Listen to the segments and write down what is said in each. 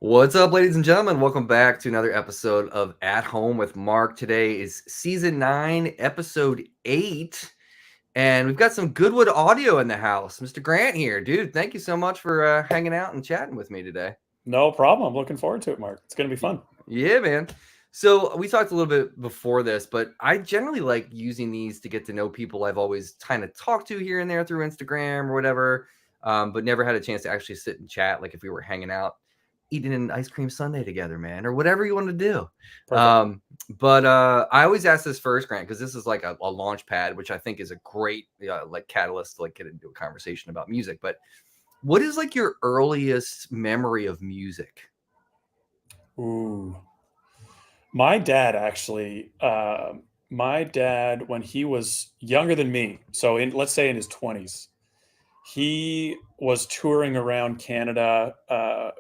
What's up, ladies and gentlemen? Welcome back to another episode of At Home with Mark. Today is season 9, episode 8, and we've got some Goodwood audio in the house. Mr. Grant here. Dude, thank you so much for hanging out and chatting with me today. No problem. I'm looking forward to it, Mark. It's going to be fun. Yeah, man. So we talked a little bit before this, but I generally like using these to get to know people I've always kind of talked to here and there through Instagram or whatever, but never had a chance to actually sit and chat like if we were hanging out eating an ice cream sundae together, man, or whatever you want to do. But I always ask this first, Grant, because this is like a launch pad, which I think is a great like catalyst to like get into a conversation about music. But what is like your earliest memory of music? Ooh. My dad actually, when he was younger than me, so let's say in his 20s, he was touring around Canada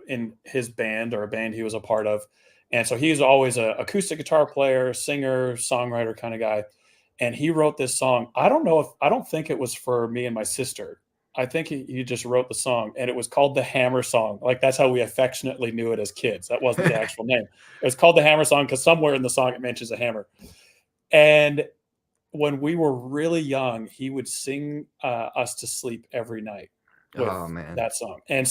in his band or a band he was a part of. And so he's always an acoustic guitar player, singer, songwriter kind of guy. And he wrote this song. I don't think it was for me and my sister. I think he just wrote the song, and it was called the Hammer Song. Like, that's how we affectionately knew it as kids. That wasn't the actual name. It was called the Hammer Song because somewhere in the song it mentions a hammer. And when we were really young, he would sing us to sleep every night with that song. And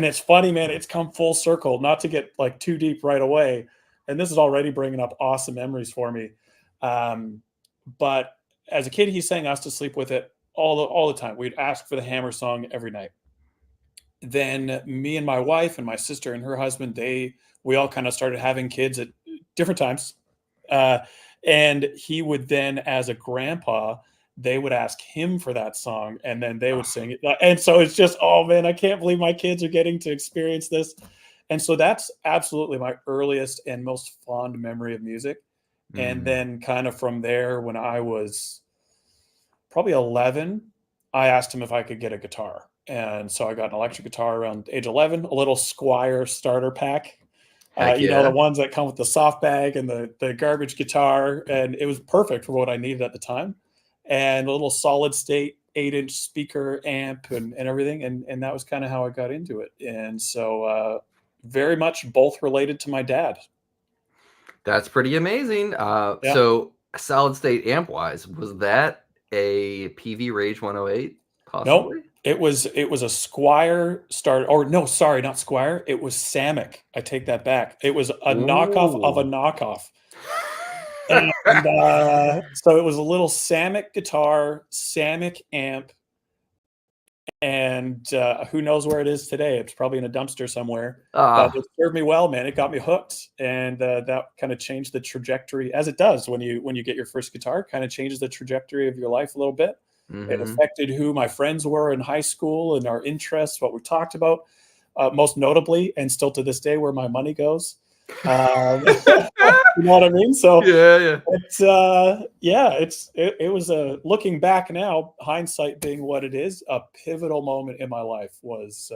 it's funny, man, it's come full circle, not to get like too deep right away. And this is already bringing up awesome memories for me. But as a kid, he sang us to sleep with it all the time. We'd ask for the Hammer Song every night. Then me and my wife and my sister and her husband, we all kind of started having kids at different times. And he would then, as a grandpa, they would ask him for that song, and then they would sing it. And so it's just, oh man, I can't believe my kids are getting to experience this. And so that's absolutely my earliest and most fond memory of music. And then kind of from there, when I was probably 11, I asked him if I could get a guitar. And so I got an electric guitar around age 11, a little Squire starter pack. The ones that come with the soft bag and the garbage guitar. And it was perfect for what I needed at the time. And a little solid state 8-inch speaker amp and everything. And that was kind of how I got into it. And so very much both related to my dad. That's pretty amazing. So solid state amp wise, was that a PV Rage 108 possibly? Nope. It was a Squire starter, or no, sorry, not Squire. It was Samick. I take that back. It was a knockoff of a knockoff. And so it was a little Samick guitar, Samick amp, and who knows where it is today? It's probably in a dumpster somewhere. But it served me well, man. It got me hooked, and that kind of changed the trajectory, as it does when you get your first guitar. Kind of changes the trajectory of your life a little bit. It affected who my friends were in high school and our interests, what we talked about, most notably, and still to this day, where my money goes. You know what I mean? So yeah. It was looking back now, hindsight being what it is, a pivotal moment in my life was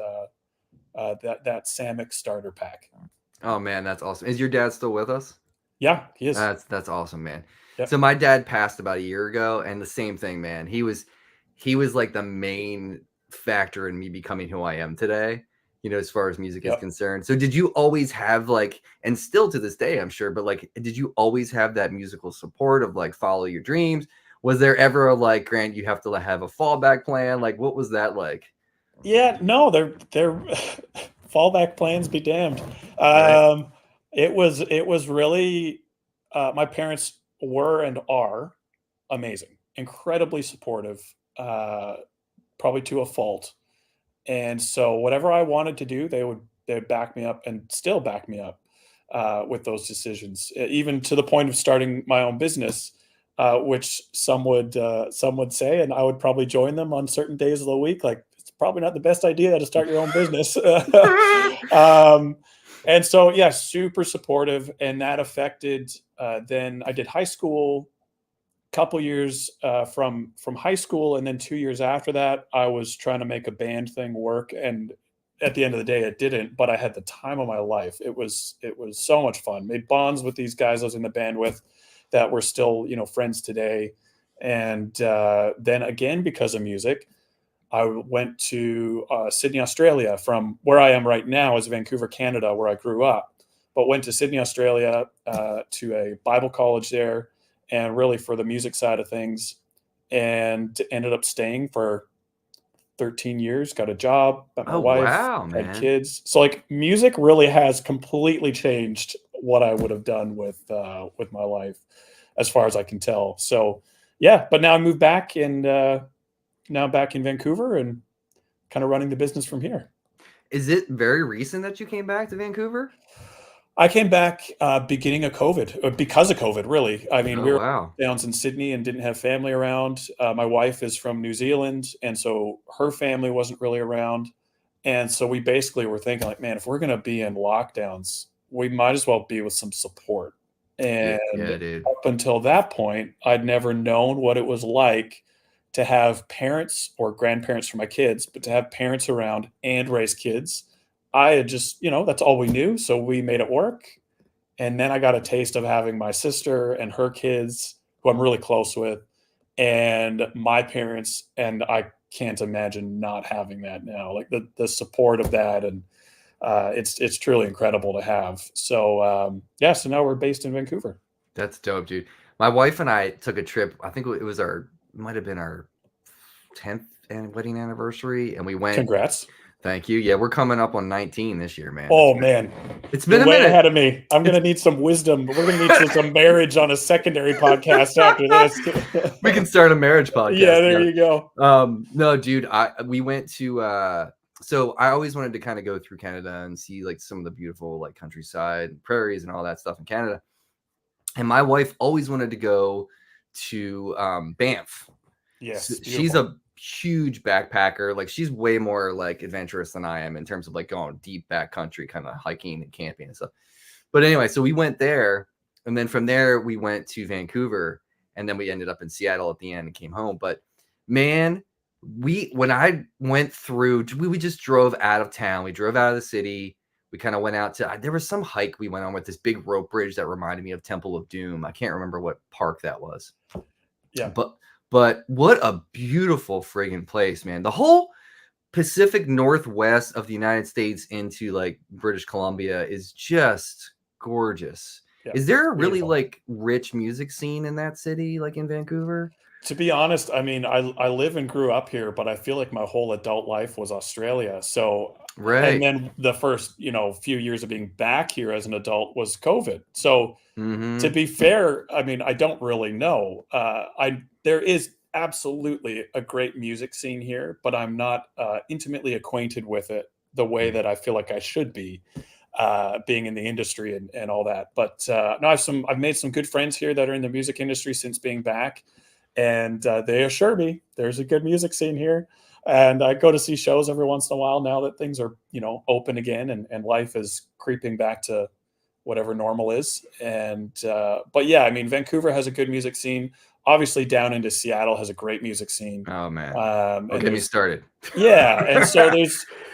that Samick starter pack. Oh man, that's awesome. Is your dad still with us? Yeah, he is. That's awesome, man. Yep. So my dad passed about a year ago, and the same thing, man. He was like the main factor in me becoming who I am today, as far as music is concerned. So did you always have like, and still to this day, I'm sure, but like, did you always have that musical support of like, follow your dreams? Was there ever a like, Grant, you have to have a fallback plan? Like, what was that like? Yeah, no, they're fallback plans be damned. Right. It was really, my parents were and are amazing, incredibly supportive, probably to a fault. And so whatever I wanted to do, they'd back me up and still back me up with those decisions, even to the point of starting my own business, which some would say, and I would probably join them on certain days of the week. Like, it's probably not the best idea to start your own business. And so, yeah, super supportive. And that affected, then I did high school, couple years from high school, and then 2 years after that, I was trying to make a band thing work. And at the end of the day, it didn't, but I had the time of my life. It was so much fun. Made bonds with these guys I was in the band with that were still, friends today. And then again, because of music, I went to Sydney, Australia. From where I am right now is Vancouver, Canada, where I grew up, but went to Sydney, Australia, to a Bible college there, and really for the music side of things, and ended up staying for 13 years, got a job, met my Oh wife, wow, had man. kids. So like music really has completely changed what I would have done with my life as far as I can tell. So yeah, but now I moved back and now I'm back in Vancouver and kind of running the business from here. Is it very recent that you came back to Vancouver? I came back beginning of COVID, because of COVID, really. I mean, Oh we were wow. downs in Sydney and didn't have family around. My wife is from New Zealand, and so her family wasn't really around. And so we basically were thinking, like, man, if we're going to be in lockdowns, we might as well be with some support. Yeah, And yeah, dude. up until that point, I'd never known what it was like to have parents or grandparents for my kids, but to have parents around and raise kids. I had just, that's all we knew. So we made it work. And then I got a taste of having my sister and her kids, who I'm really close with, and my parents. And I can't imagine not having that now. Like the support of that, and it's truly incredible to have. So yeah, so now we're based in Vancouver. That's dope, dude. My wife and I took a trip. I think it was might have been our 10th wedding anniversary, and we went. Congrats. Thank you. Yeah, we're coming up on 19 this year, man. Oh man, It's been you're a way minute. ahead of me. I'm It's gonna need some wisdom. We're gonna need some marriage on a secondary podcast after this. we can start a marriage podcast Yeah, there together. you go. No, dude, we went to so I always wanted to kind of go through Canada and see like some of the beautiful like countryside, prairies and all that stuff in Canada. And my wife always wanted to go to Banff. Yes, She's beautiful. a huge backpacker. Like she's way more like adventurous than I am in terms of like going deep backcountry, kind of hiking and camping and stuff. But anyway, so we went there, and then from there we went to Vancouver, and then we ended up in Seattle at the end and came home. But man, when I went through, we just drove out of town. We drove out of the city. We kind of went out to there was some hike we went on with this big rope bridge that reminded me of Temple of Doom. I can't remember what park that was. Yeah. But what a beautiful friggin' place, man. The whole Pacific Northwest of the United States into like British Columbia is just gorgeous. Yeah, Is there a really beautiful. like rich music scene in that city, like in Vancouver? To be honest, I mean, I live and grew up here, but I feel like my whole adult life was Australia. So, and Right. then the first, few years of being back here as an adult was COVID. So, to Mm-hmm. be fair, I mean, I don't really know. I There is absolutely a great music scene here, but I'm not intimately acquainted with it the way that I feel like I should be, being in the industry and all that. But no, I've made some good friends here that are in the music industry since being back, and they assure me there's a good music scene here. And I go to see shows every once in a while now that things are open again, and life is creeping back to whatever normal is. And but yeah, I mean, Vancouver has a good music scene. Obviously, down into Seattle has a great music scene. Oh man. Don't And get me there's started. Yeah, and so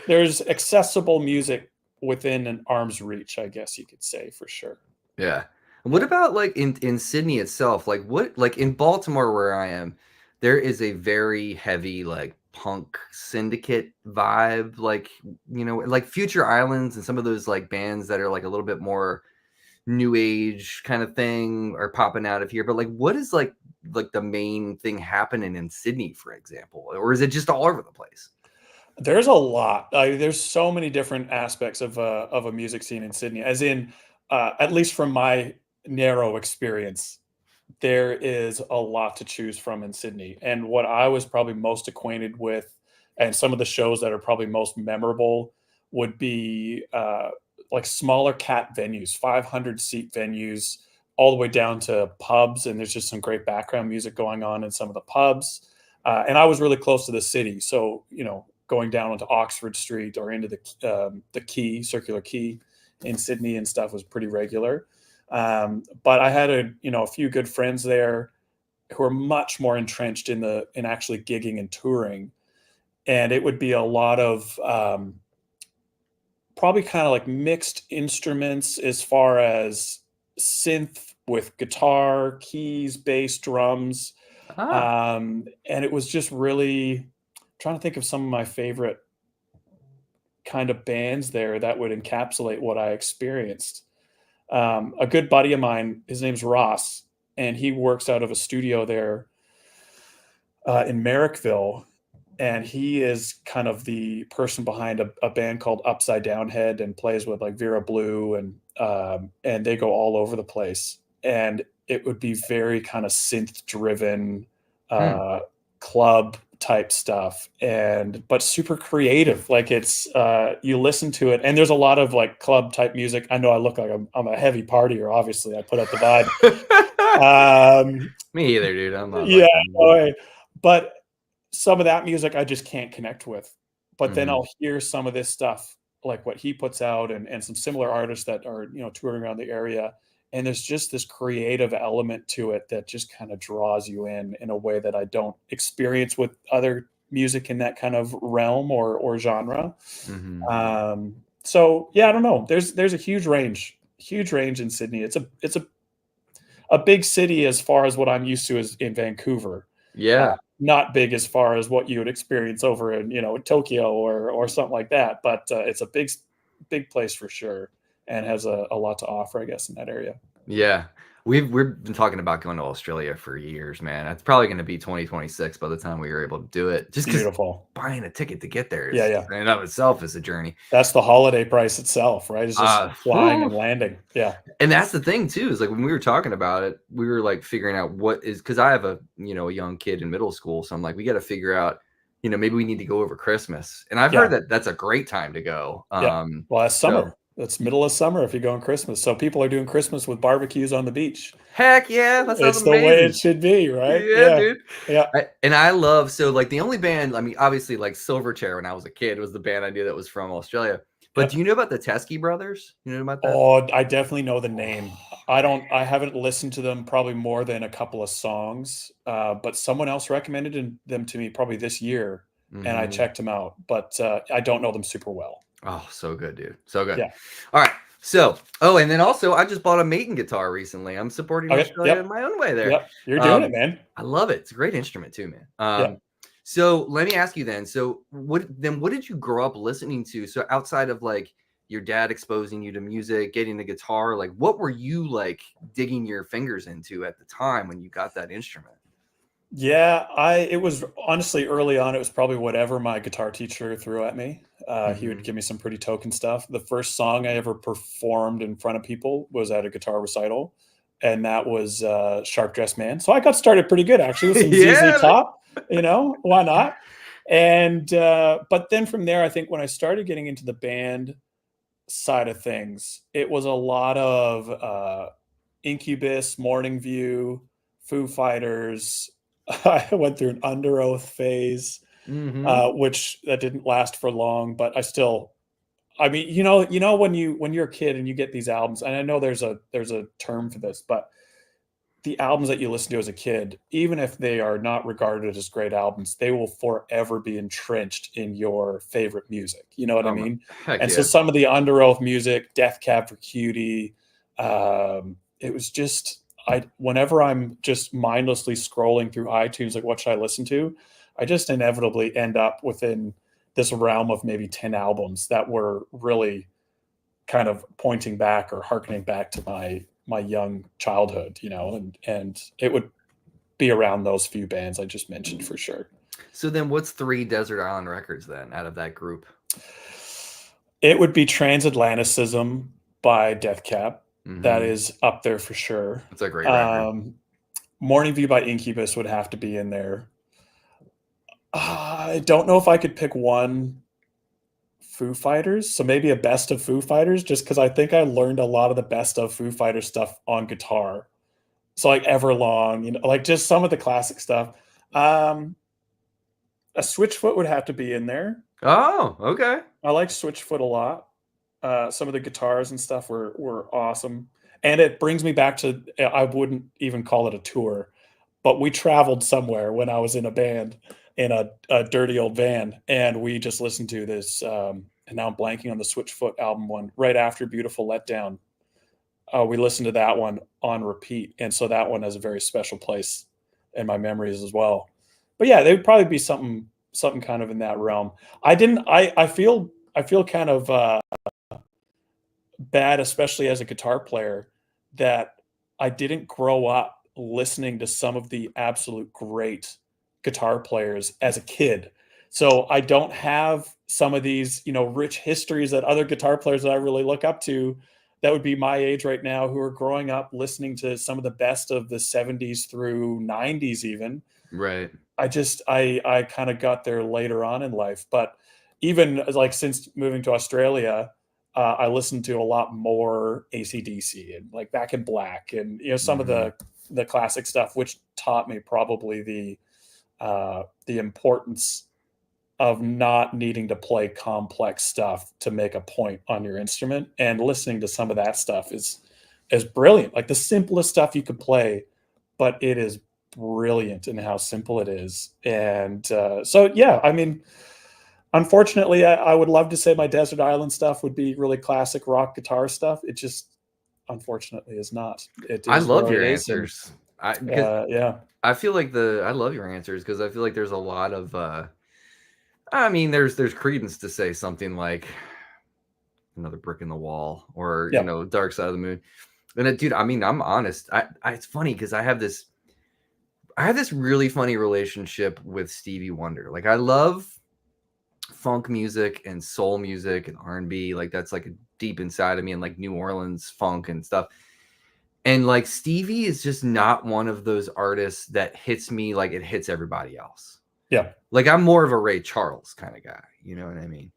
there's accessible music within an arm's reach, I guess you could say, for sure. Yeah. What Yeah. about like in Sydney itself? Like what like in Baltimore where I am, there is a very heavy like punk syndicate vibe, like like Future Islands and some of those like bands that are like a little bit more new age kind of thing are popping out of here. But like what is like the main thing happening in Sydney, for example? Or is it just all over the place? There's a lot. There's so many different aspects of a music scene in Sydney. As in, at least from my narrow experience, there is a lot to choose from in Sydney. And what I was probably most acquainted with, and some of the shows that are probably most memorable, would be like smaller cat venues, 500-seat venues, all the way down to pubs. And there's just some great background music going on in some of the pubs. And I was really close to the city, so going down onto Oxford Street or into the Quay, Circular Quay in Sydney and stuff was pretty regular. But I had a few good friends there who are much more entrenched in actually gigging and touring, and it would be a lot of probably kind of like mixed instruments as far as synth with guitar, keys, bass, drums, Ah, and it was just really trying to think of some of my favorite kind of bands there that would encapsulate what I experienced. A good buddy of mine, his name's Ross, and he works out of a studio there in Merrickville, and he is kind of the person behind a band called Upside Down Head, and plays with like Vera Blue, and they go all over the place. And it would be very kind of synth driven, Hmm. club type stuff, and but super creative. Like it's you listen to it, and there's a lot of like club type music. I know I look like I'm a heavy partier. Obviously, I put out the vibe. Me either, dude. I'm not Yeah, like no that. way. But some of that music I just can't connect with. But then Mhm. I'll hear some of this stuff, like what he puts out, and some similar artists that are, touring around the area. And there's just this creative element to it that just kind of draws you in a way that I don't experience with other music in that kind of realm or genre. Mhm. So yeah, I don't know. There's a huge range in Sydney. It's a big city as far as what I'm used to is in Vancouver. Yeah. Not big as far as what you would experience over in, Tokyo or something like that. But it's a big place for sure, and has a lot to offer, I guess, in that area. Yeah. We've been talking about going to Australia for years, man. It's probably gonna be 2026 by the time we were able to do it. Just because Beautiful. buying a ticket to get there Yeah, is yeah. in and of itself is a journey. That's the holiday price itself, right? It's just flying and Whew. landing. Yeah. And that's the thing too, is like when we were talking about it, we were like figuring out what is because I have a young kid in middle school. So I'm like, we got to figure out, maybe we need to go over Christmas. And I've heard Yeah. that that's a great time to go. Yeah. Well, that's So summer. That's middle of summer if you go on Christmas. So people are doing Christmas with barbecues on the beach. heck yeah, that sounds It's the way it amazing. should be, right? Yeah, Yeah. dude. Yeah. And I love so like the only band, I mean, obviously like Silverchair when I was a kid was the band I knew that was from Australia. But do Yep. you know about the Teskey Brothers? You know about that? Oh, I definitely know the name. I haven't listened to them probably more than a couple of songs, but someone else recommended them to me probably this year, and I Hmm. checked them out, but I don't know them super well. Oh, so good, dude. So good. Yeah. All right. So, and then also I just bought a Maiden guitar recently. I'm supporting Okay. Australia in Yep. my own way there. Yep. You're doing it, Um, man. I love it. It's a great instrument too, man. Yeah. So let me ask you then. So what did you grow up listening to? So outside of like your dad exposing you to music, getting the guitar, like what were you like digging your fingers into at the time when you got that instrument? Yeah, it was honestly early on, it was probably whatever my guitar teacher threw at me. He would Hmm. give me some pretty token stuff. The first song I ever performed in front of people was at a guitar recital, and that was Sharp Dressed Man. So I got started pretty good actually with some ZZ Yeah. Top, why not? And but then from there, I think when I started getting into the band side of things, it was a lot of Incubus, Morning View, Foo Fighters. I went through an Under Oath phase, Hmm. which that didn't last for long, but I mean, when you're a kid and you get these albums, and I know there's a term for this, but the albums that you listen to as a kid, even if they are not regarded as great albums, they will forever be entrenched in your favorite music. You know what I mean? Heck And so yeah. some of the Under Oath music, Death Cab for Cutie, it was just whenever I'm just mindlessly scrolling through iTunes, like what should I listen to? I just inevitably end up within this realm of maybe 10 albums that were really kind of pointing back or harkening back to my young childhood, and it would be around those few bands I just mentioned for sure. So then what's three Desert Island Records then out of that group? It would be Transatlanticism by Death Cab. That Hmm. is up there for sure. It's a great record. Um, Morning View by Incubus would have to be in there. I don't know if I could pick one Foo Fighters, so maybe a best of Foo Fighters, just because I think I learned a lot of the best of Foo Fighters stuff on guitar. So like Everlong, like just some of the classic stuff. Um, a Switchfoot would have to be in there. Oh, okay. I like Switchfoot a lot. Some of the guitars and stuff were awesome, and it brings me back to I wouldn't even call it a tour, but we traveled somewhere when I was in a band in a dirty old van, and we just listened to this. And now I'm blanking on the Switchfoot album one right after Beautiful Letdown. We listened to that one on repeat, and so that one has a very special place in my memories as well. But yeah, they would probably be something kind of in that realm. I didn't. I feel kind of bad, especially as a guitar player, that I didn't grow up listening to some of the absolute great guitar players as a kid. So I don't have some of these, you know, rich histories that other guitar players that I really look up to that would be my age right now who are growing up listening to some of the best of the 70s through 90s even. Right. I kind of got there later on in life, but even like since moving to Australia, I listened to a lot more AC/DC and like Back in Black and you know some of Hmm. the classic stuff, which taught me probably the importance of not needing to play complex stuff to make a point on your instrument. And listening to some of that stuff is brilliant. Like the simplest stuff you could play, but it is brilliant in how simple it is. And so, yeah, I mean, unfortunately, I would love to say my Desert Island stuff would be really classic rock guitar stuff. It just unfortunately is not. It I is love where it your is, and answers. Because yeah, I feel like I love your answers because I feel like there's a lot of I mean, there's credence to say something like another brick in the wall or yeah, Dark Side of the Moon. And dude, I mean, I'm honest. It's funny because I have this really funny relationship with Stevie Wonder. Like I love funk music and soul music and R&B. Like that's like deep inside of me and like New Orleans funk and stuff. And like Stevie is just not one of those artists that hits me like it hits everybody else. yeah, Like I'm more of a Ray Charles kind of guy, you know what I mean?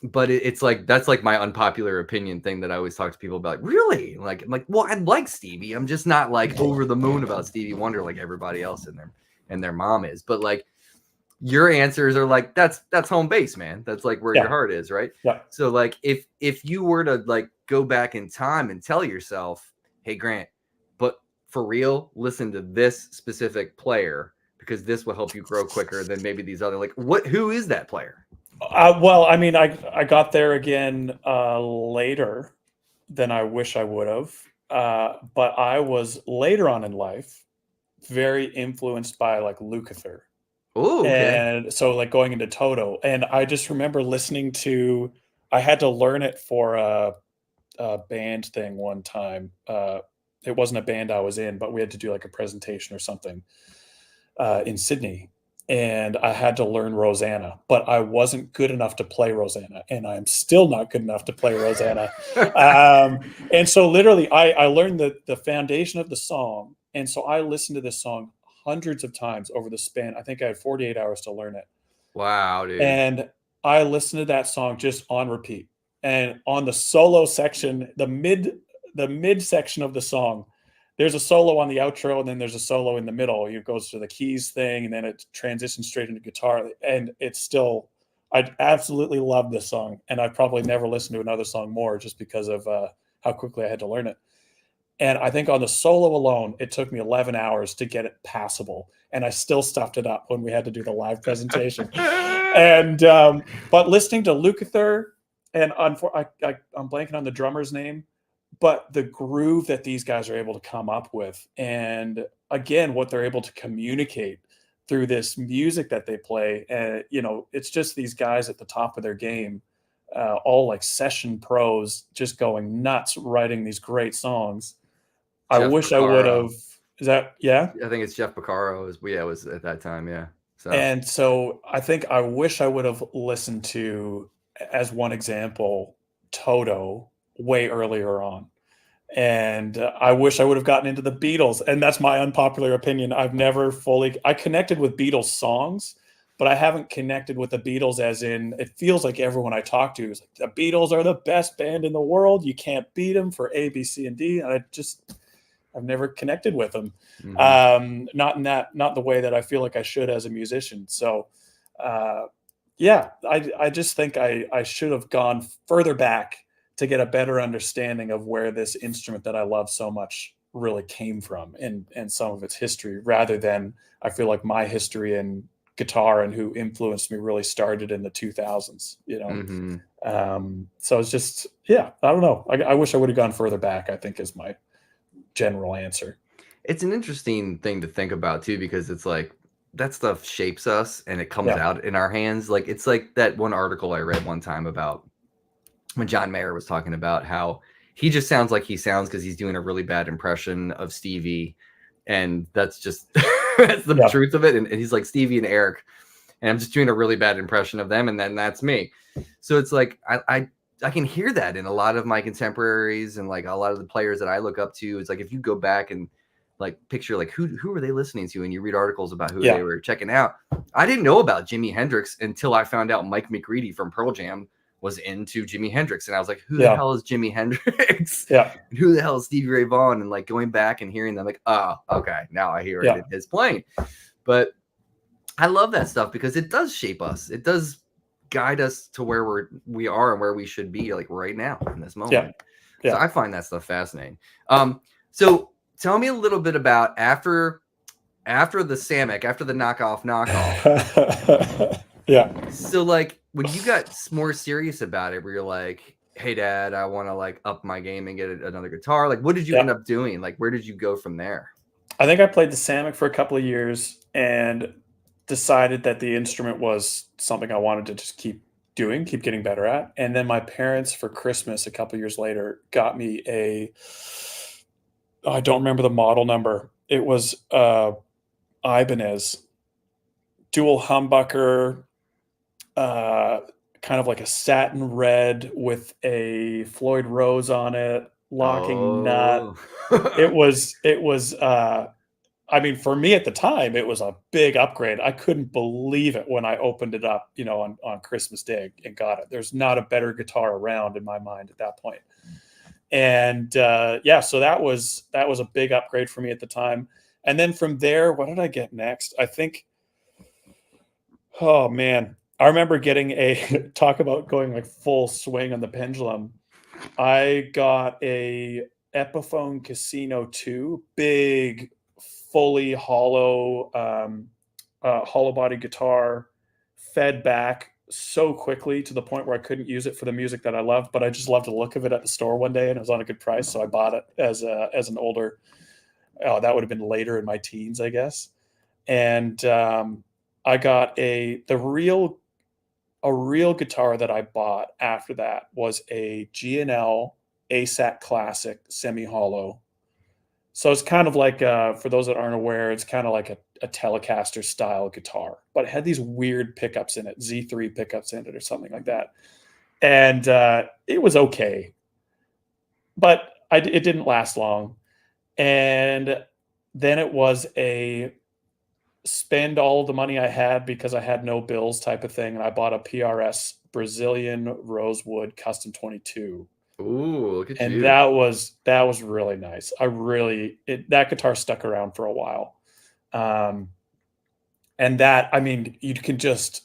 But it's like that's like my unpopular opinion thing that I always talk to people about. Like, really? Like I'm like, well, I like Stevie. I'm just not like over the moon about Stevie Wonder like everybody else in their mom is. But like your answers are like that's home base, man. That's like where your yeah, heart is, right? yeah. So like if you were to like go back in time and tell yourself, hey Grant, but for real, listen to this specific player because this will help you grow quicker than maybe these other who is that player? Well, I mean, I got there again later than I wish I would have, but I was later on in life very influenced by like Lukather, Oh, okay. and so like going into Toto, and I just remember listening to. I had to learn it for a band thing one time. It wasn't a band I was in, but we had to do like a presentation or something in Sydney, and I had to learn Rosanna, but I wasn't good enough to play Rosanna, and I'm still not good enough to play Rosanna. And so, literally, I learned the foundation of the song, and so I listened to this song hundreds of times over the span. I think I had 48 hours to learn it, Wow, dude. and I listened to that song just on repeat. And on the solo section, the mid section of the song, there's a solo on the outro, and then there's a solo in the middle. It goes to the keys thing, and then it transitions straight into guitar. And it's still, I absolutely love this song, and I probably never listened to another song more just because of how quickly I had to learn it. And I think on the solo alone, it took me 11 hours to get it passable. And I still stuffed it up when we had to do the live presentation. And, but listening to Lukather, and I'm blanking on the drummer's name, but the groove that these guys are able to come up with, and again, what they're able to communicate through this music that they play. And, you know, it's just these guys at the top of their game, all like session pros, just going nuts, writing these great songs. I Jeff wish I would Porcaro. have. Is that yeah? I think it's Jeff Porcaro. It was at that time, yeah. So And so I think I wish I would have listened to, as one example, Toto way earlier on. And I wish I would have gotten into the Beatles. And that's my unpopular opinion. I've never fully I connected with Beatles songs, but I haven't connected with the Beatles as in it feels like everyone I talk to is like the Beatles are the best band in the world. You can't beat them for A, B, C, and D. And I've never connected with them. mhm. Not the way that I feel like I should as a musician. So, yeah, I just think I should have gone further back to get a better understanding of where this instrument that I love so much really came from and some of its history, rather than I feel like my history in guitar and who influenced me really started in the 2000s, you know? Mhm. So it's just, yeah, I don't know. I wish I would have gone further back, I think is my general answer. It's an interesting thing to think about too, because it's like that stuff shapes us and it comes Yeah. out in our hands. Like it's like that one article I read one time about when John Mayer was talking about how he just sounds like he sounds because he's doing a really bad impression of Stevie, and that's just that's the Yeah. truth of it. And he's like Stevie and Eric, and I'm just doing a really bad impression of them, and then that's me. So it's like I can hear that in a lot of my contemporaries and like a lot of the players that I look up to. It's like if you go back and like picture like who were they listening to, and you read articles about who Yeah. they were checking out. I didn't know about Jimi Hendrix until I found out Mike McCready from Pearl Jam was into Jimi Hendrix, and I was like, who the Yeah. hell is Jimi Hendrix? Yeah. And who the hell is Stevie Ray Vaughan? And like going back and hearing them, like, oh, okay, now I hear it Yeah. in his playing. But I love that stuff because it does shape us. It does guide us to where we are and where we should be, like right now in this moment. Yeah. So I find that stuff fascinating. So tell me a little bit about after the Samick, after the knockoff. Yeah. So like when you got more serious about it, where you're like, hey dad, I want to like up my game and get another guitar. Like what did you end up doing? Like where did you go from there? I think I played the Samick for a couple of years and decided that the instrument was something I wanted to just keep doing, keep getting better at. And then my parents for Christmas a couple of years later got me I don't remember the model number. It was Ibanez dual humbucker, kind of like a satin red with a Floyd Rose on it, locking nut. It was I mean, for me at the time, it was a big upgrade. I couldn't believe it when I opened it up, on Christmas Day and got it. There's not a better guitar around in my mind at that point. And so that was a big upgrade for me at the time. And then from there, what did I get next? I think, oh man, I remember getting talk about going like full swing on the pendulum. I got a Epiphone Casino 2, big, fully hollow, hollow body guitar, fed back so quickly to the point where I couldn't use it for the music that I loved, but I just loved the look of it at the store one day, and it was on a good price, so I bought it as an older. Oh, that would have been later in my teens, I guess. And I got a real guitar that I bought after that was a G&L ASAC Classic semi-hollow. So it's kind of like, for those that aren't aware, it's kind of like a Telecaster style guitar, but it had these weird pickups in it, Z3 pickups in it or something like that. And it was okay, but it didn't last long. And then it was a spend all the money I had because I had no bills type of thing. And I bought a PRS Brazilian Rosewood Custom 22. Ooh, look at And you. that was really nice. That guitar stuck around for a while. And that, I mean, you can just,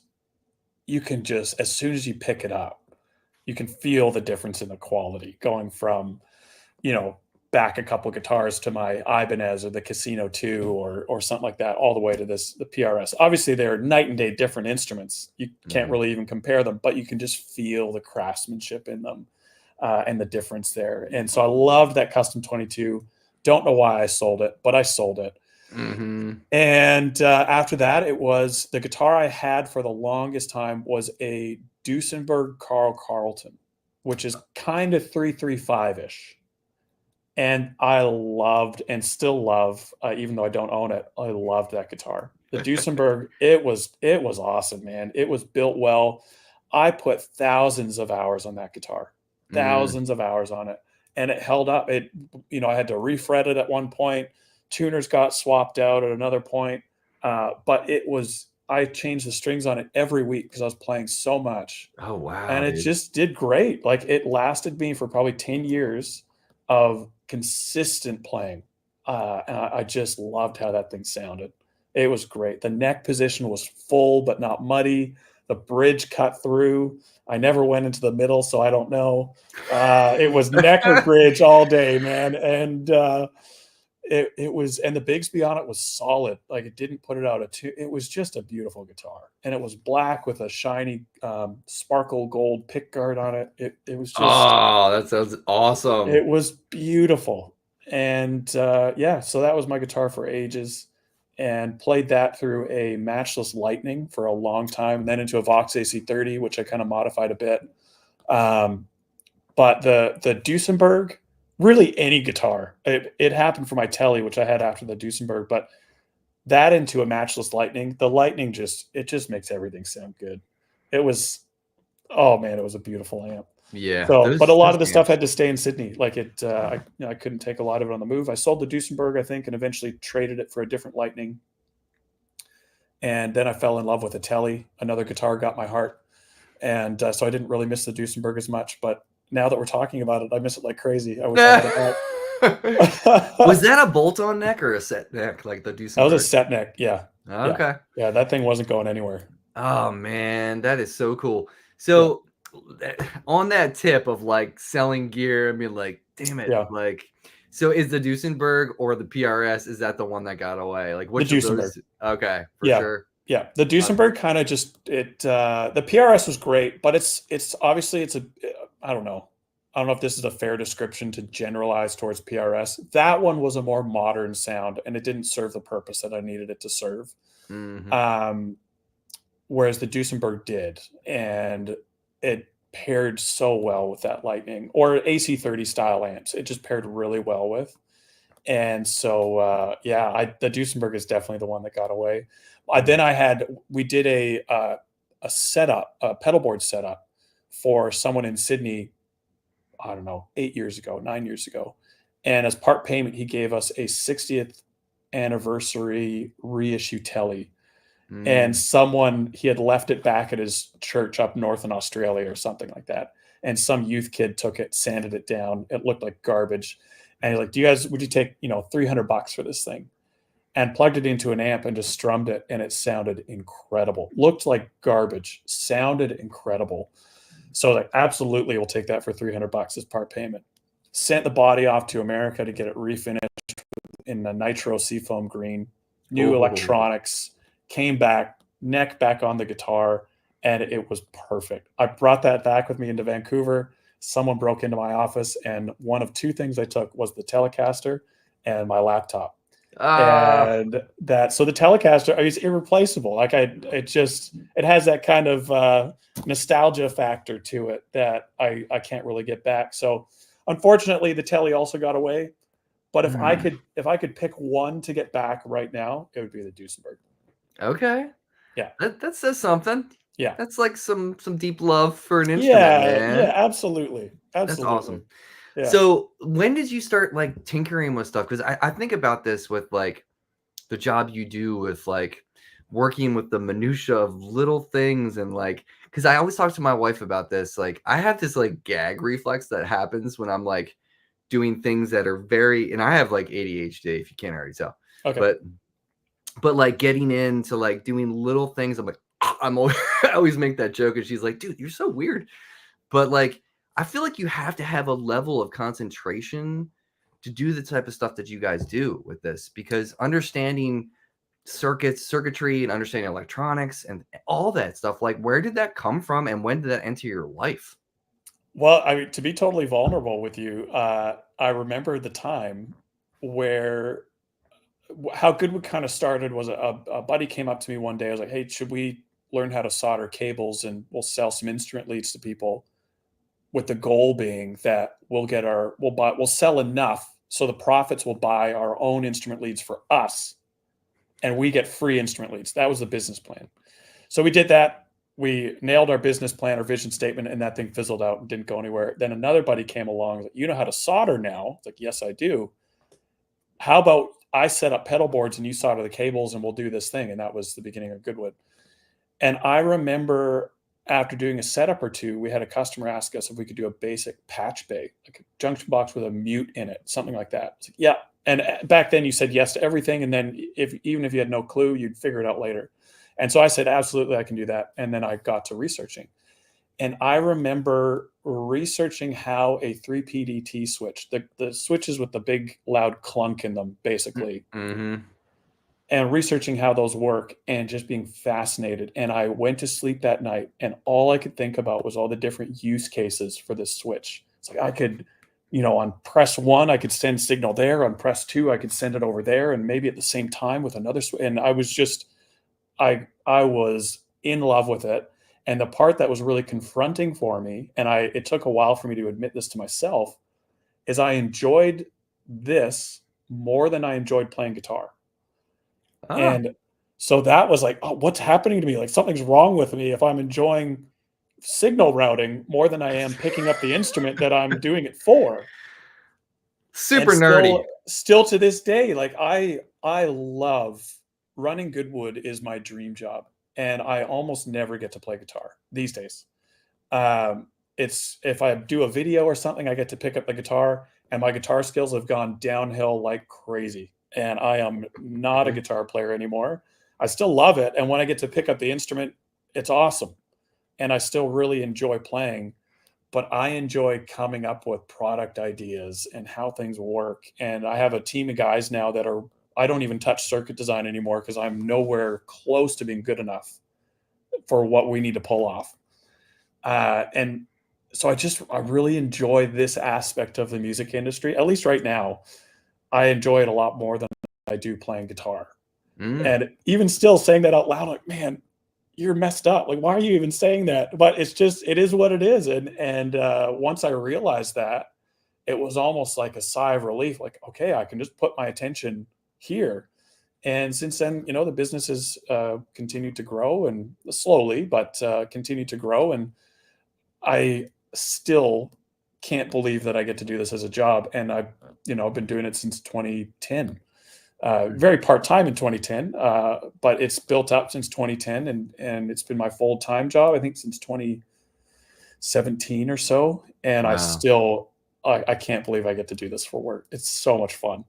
as soon as you pick it up, you can feel the difference in the quality going from, back a couple guitars to my Ibanez or the Casino 2 or something like that, all the way to the PRS. Obviously, they're night and day different instruments. You can't really even compare them, but you can just feel the craftsmanship in them and the difference there. And so I loved that Custom 22. Don't know why I sold it, but I sold it. Mm-hmm. And after that, it was the guitar I had for the longest time was a Duesenberg Carl Carlton, which is kind of 335-ish. And I loved and still love, even though I don't own it, I loved that guitar. The Duesenberg, it was awesome, man. It was built well. I put thousands of hours on that guitar, thousands of hours on it, and it held up. I had to refret it at one point. Tuners got swapped out at another point, but I changed the strings on it every week because I was playing so much. Oh wow! And it just did great. Like it lasted me for probably 10 years of consistent playing. And I just loved how that thing sounded. It was great. The neck position was full, but not muddy. The bridge cut through. I never went into the middle, so I don't know. It was neck or bridge all day, man. And it was, and the Bigsby on it was solid. Like it didn't put it out of tune. It was just a beautiful guitar, and it was black with a shiny sparkle gold pick guard on it. It was just, oh, that sounds awesome. It was beautiful. And so that was my guitar for ages. and played that through a matchless Lightning for a long time, and then into a Vox AC30, which I kind of modified a bit. But the Duesenberg, really any guitar. It happened for my Telly, which I had after the Duesenberg, but that into a matchless Lightning. The Lightning just makes everything sound good. It was, oh man, it was a beautiful amp. Yeah, So, but a lot those of the stuff amps. had to stay in Sydney. Like I couldn't take a lot of it on the move. I sold the Duesenberg, I think, and eventually traded it for a different Lightning. And then I fell in love with a Telly. Another guitar got my heart, and so I didn't really miss the Duesenberg as much. But now that we're talking about it, I miss it like crazy. I wish I had it Was back. that a bolt-on neck or a set neck like the That was a Duesenberg? set neck. Yeah, yeah, Okay. yeah. That thing wasn't going anywhere. Oh man, that is so cool. Yeah, So on that tip of like selling gear, I mean like, damn it, yeah. like so is the Duesenberg or the PRS, is that the one that got away? Like The which of Duesenberg. those? Okay, for Yeah, sure. yeah. The Duesenberg kind of just it. The PRS was great, but it's obviously it's a. I don't know. I don't know if this is a fair description to generalize towards PRS. That one was a more modern sound, and it didn't serve the purpose that I needed it to serve. Mhm. Um, whereas the Duesenberg did, and it paired so well with that Lightning or AC30 style amps. It just paired really well with. And so, yeah, the Duesenberg is definitely the one that got away. Then we did a setup, a pedal board setup for someone in Sydney. I don't know, 8 years ago, 9 years ago, and as part payment, he gave us a 60th anniversary reissue Telly. And Mm. someone he had left it back at his church up north in Australia or something like that. And some youth kid took it, sanded it down. It looked like garbage. And he's like, would you take, $300 for this thing? And plugged it into an amp and just strummed it. And it sounded incredible. Looked like garbage, sounded incredible. So like, absolutely, we'll take that for $300 as part payment. Sent the body off to America to get it refinished in the nitro seafoam green, new Oh. electronics, came back, neck back on the guitar, and it was perfect. I brought that back with me into Vancouver. Someone broke into my office, and one of two things I took was the Telecaster and my laptop. And so the Telecaster is irreplaceable. Like it has that kind of nostalgia factor to it that I can't really get back. So unfortunately, the Telly also got away. But if I Hmm. could pick one to get back right now, it would be the Duesenberg. Okay. Yeah, That says something. yeah, That's like some deep love for an instrument, yeah, yeah. man. Absolutely, That's absolutely. awesome. Yeah, So when did you start like tinkering with stuff? Because I think about this with like the job you do with like working with the minutia of little things and like because I always talk to my wife about this. Like I have this like gag reflex that happens when I'm like doing things that are very and I have like ADHD if you can't already tell. okay. But like getting into like doing little things, I'm like, I'm always, I always make that joke, and she's like, dude, you're so weird. But like, I feel like you have to have a level of concentration to do the type of stuff that you guys do with this, because understanding circuitry, and understanding electronics and all that stuff, like, where did that come from, and when did that enter your life? Well, I mean, to be totally vulnerable with you, I remember the time where how Goodwood kind of started was a buddy came up to me one day. I was like, "Hey, should we learn how to solder cables and we'll sell some instrument leads to people?" With the goal being that we'll sell enough so the profits will buy our own instrument leads for us, and we get free instrument leads. That was the business plan. So we did that. We nailed our business plan, our vision statement, and that thing fizzled out and didn't go anywhere. Then another buddy came along, like, you know how to solder now? It's like, yes, I do. How about I set up pedal boards and you solder the cables and we'll do this thing? And that was the beginning of Goodwood. And I remember after doing a setup or two, we had a customer ask us if we could do a basic patch bay, like a junction box with a mute in it, something like that. Like, yeah. And back then you said yes to everything. And then even if you had no clue, you'd figure it out later. And so I said, absolutely, I can do that. And then I got to researching. And I remember researching how a 3PDT switch, the switches with the big loud clunk in them, basically, Mm-hmm. and researching how those work and just being fascinated. And I went to sleep that night and all I could think about was all the different use cases for this switch. It's like I could on press 1, I could send signal there. On press 2, I could send it over there, and maybe at the same time with another. And I was just, I was in love with it. And the part that was really confronting for me, and it took a while for me to admit this to myself, is I enjoyed this more than I enjoyed playing guitar. Ah, And so that was like, oh, what's happening to me? Like something's wrong with me if I'm enjoying signal routing more than I am picking up the instrument that I'm doing it for. And super nerdy. still to this day, like I love running Goodwood is my dream job. And I almost never get to play guitar these days. It's if I do a video or something, I get to pick up the guitar, and my guitar skills have gone downhill like crazy. And I am not a Mhm. guitar player anymore. I still love it. And when I get to pick up the instrument, it's awesome. And I still really enjoy playing, but I enjoy coming up with product ideas and how things work. And I have a team of guys now I don't even touch circuit design anymore because I'm nowhere close to being good enough for what we need to pull off. And so I really enjoy this aspect of the music industry. At least right now, I enjoy it a lot more than I do playing guitar. Mm. And even still saying that out loud, like, man, you're messed up. Like, why are you even saying that? But it is what it is. And once I realized that, it was almost like a sigh of relief. Like, okay, I can just put my attention here. And since then, the business has continued to grow, and slowly, but continued to grow. And I still can't believe that I get to do this as a job. And I've been doing it since 2010. Mm. Very part time in 2010, but it's built up since 2010, and it's been my full time job, I think, since 2017 or so. And Wow. I can't believe I get to do this for work. It's so much fun,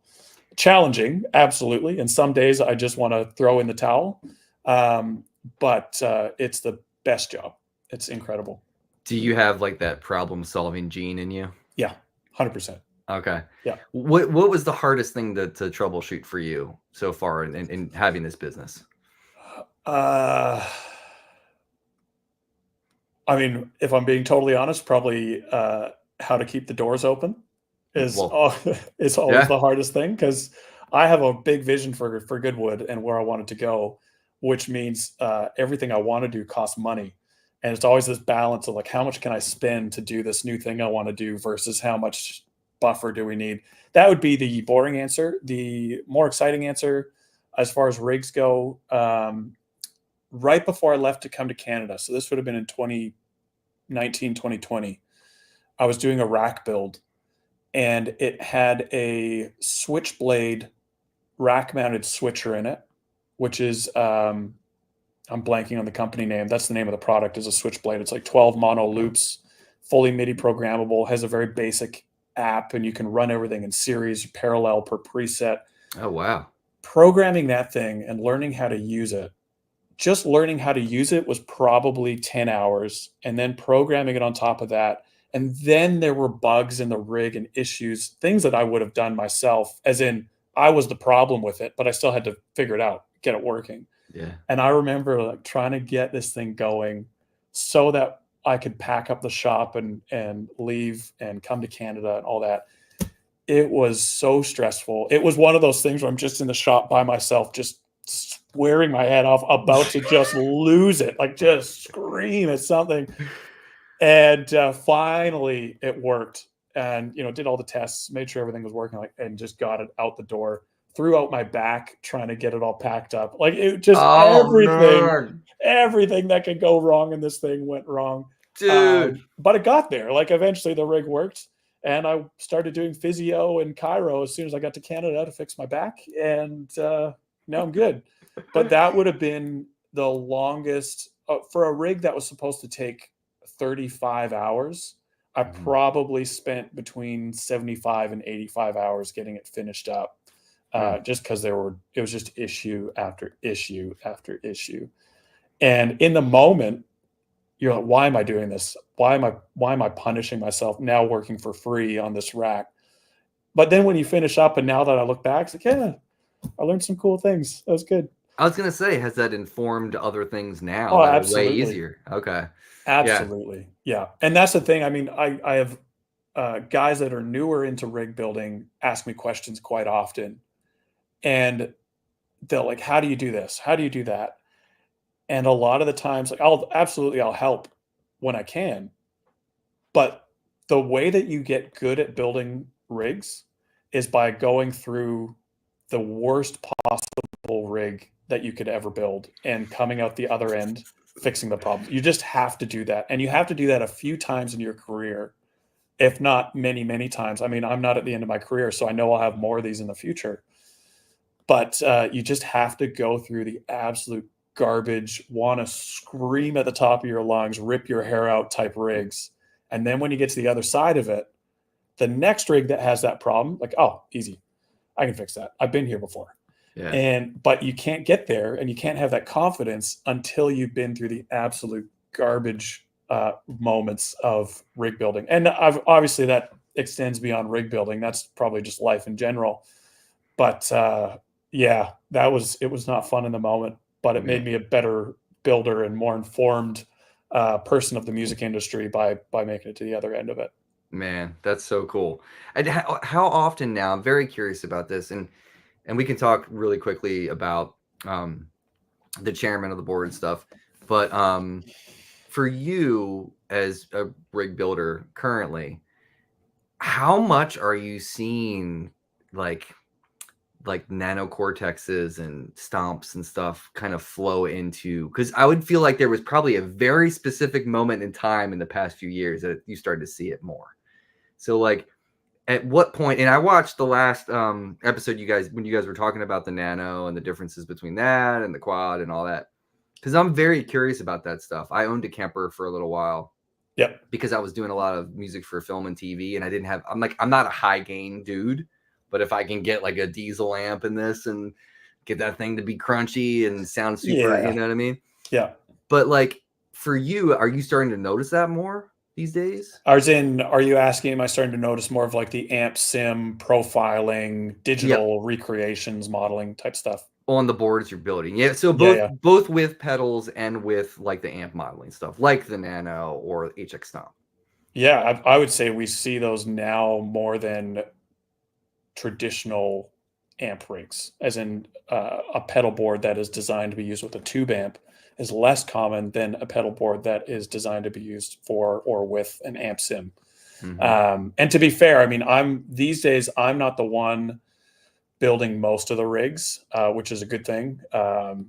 challenging, absolutely. And some days I just want to throw in the towel, um, but it's the best job. It's incredible. Do you have like that problem solving gene in you? Yeah, 100%. Okay. Yeah. What was the hardest thing to troubleshoot for you so far in having this business? Uh, I mean, if I'm being totally honest, probably how to keep the doors open is Well, is always yeah. the hardest thing, because I have a big vision for Goodwood and where I want it to go, which means everything I want to do costs money, and it's always this balance of like, how much can I spend to do this new thing I want to do versus how much buffer do we need. That would be the boring answer. The more exciting answer, as far as rigs go, right before I left to come to Canada, so this would have been in 2019, 2020, I was doing a rack build, and it had a switchblade rack mounted switcher in it, which is, I'm blanking on the company name. That's the name of the product, is a switchblade. It's like 12 mono loops, fully MIDI programmable, has a very basic app, and you can run everything in series, parallel per preset. Oh, wow. Programming that thing and learning how to use it, just learning how to use it, was probably 10 hours, and then programming it on top of that. And then there were bugs in the rig and issues, things that I would have done myself, as in I was the problem with it, but I still had to figure it out, get it working. Yeah. And I remember like trying to get this thing going so that I could pack up the shop and leave and come to Canada and all that. It was so stressful. It was one of those things where I'm just in the shop by myself, just swearing my head off, about to just lose it, like just scream at something. And finally, it worked. And did all the tests, made sure everything was working, like, and just got it out the door. Threw out my back trying to get it all packed up. Like, it just Oh man, everything that could go wrong in this thing went wrong. dude. But it got there. Like, eventually the rig worked, and I started doing physio and chiro as soon as I got to Canada to fix my back, and now I'm good. But that would have been the longest for a rig that was supposed to take 35 hours. I Mhm. probably spent between 75 and 85 hours getting it finished up, Hmm. just because it was just issue after issue after issue. And in the moment, you're like, why am I doing this? Why am I punishing myself now working for free on this rack? But then when you finish up, and now that I look back, it's like, yeah, I learned some cool things. That was good. I was gonna say, has that informed other things now Oh, that are way absolutely. easier? Okay. Yeah. Absolutely. Yeah. And that's the thing. I mean, I have guys that are newer into rig building ask me questions quite often, and they're like, "How do you do this? How do you do that?" And a lot of the times, like, I'll help when I can, but the way that you get good at building rigs is by going through the worst possible rig that you could ever build and coming out the other end fixing the problems. You just have to do that, and you have to do that a few times in your career, if not many, many times. I mean, I'm not at the end of my career, so I know I'll have more of these in the future. But you just have to go through the absolute garbage, want to scream at the top of your lungs, rip your hair out type rigs. And then when you get to the other side of it, the next rig that has that problem, like, oh, easy, I can fix that. I've been here before. Yeah. But you can't get there, and you can't have that confidence until you've been through the absolute garbage moments of rig building. And obviously that extends beyond rig building. That's probably just life in general. But yeah, it was not fun in the moment, but it made me a better builder and more informed person of the music industry by making it to the other end of it. Man, that's so cool. And how often now? I'm very curious about this, and we can talk really quickly about the chairman of the board and stuff. But for you as a rig builder currently, how much are you seeing like nanocortexes and stomps and stuff kind of flow into? Because I would feel like there was probably a very specific moment in time in the past few years that you started to see it more. So like at what point, and I watched the last episode when you guys were talking about the nano and the differences between that and the quad and all that, because I'm very curious about that stuff. I owned a Kemper for a little while. Yep. Because I was doing a lot of music for film and TV, and I didn't have, I'm not a high gain dude, but if I can get like a diesel amp in this and get that thing to be crunchy and sound super, Yeah. you know what I mean? Yeah. But like for you, are you starting to notice that more these days? Are you asking, am I starting to notice more of like the amp sim profiling, Yep. digital recreations, modeling type stuff? On the boards you're building. Yeah. So Yeah. both with pedals and with like the amp modeling stuff, like the Nano or HX Stomp. Yeah. I would say we see those now more than traditional amp rigs, as in a pedal board that is designed to be used with a tube amp is less common than a pedal board that is designed to be used for or with an amp sim. And to be fair, I mean, these days I'm not the one building most of the rigs, which is a good thing. So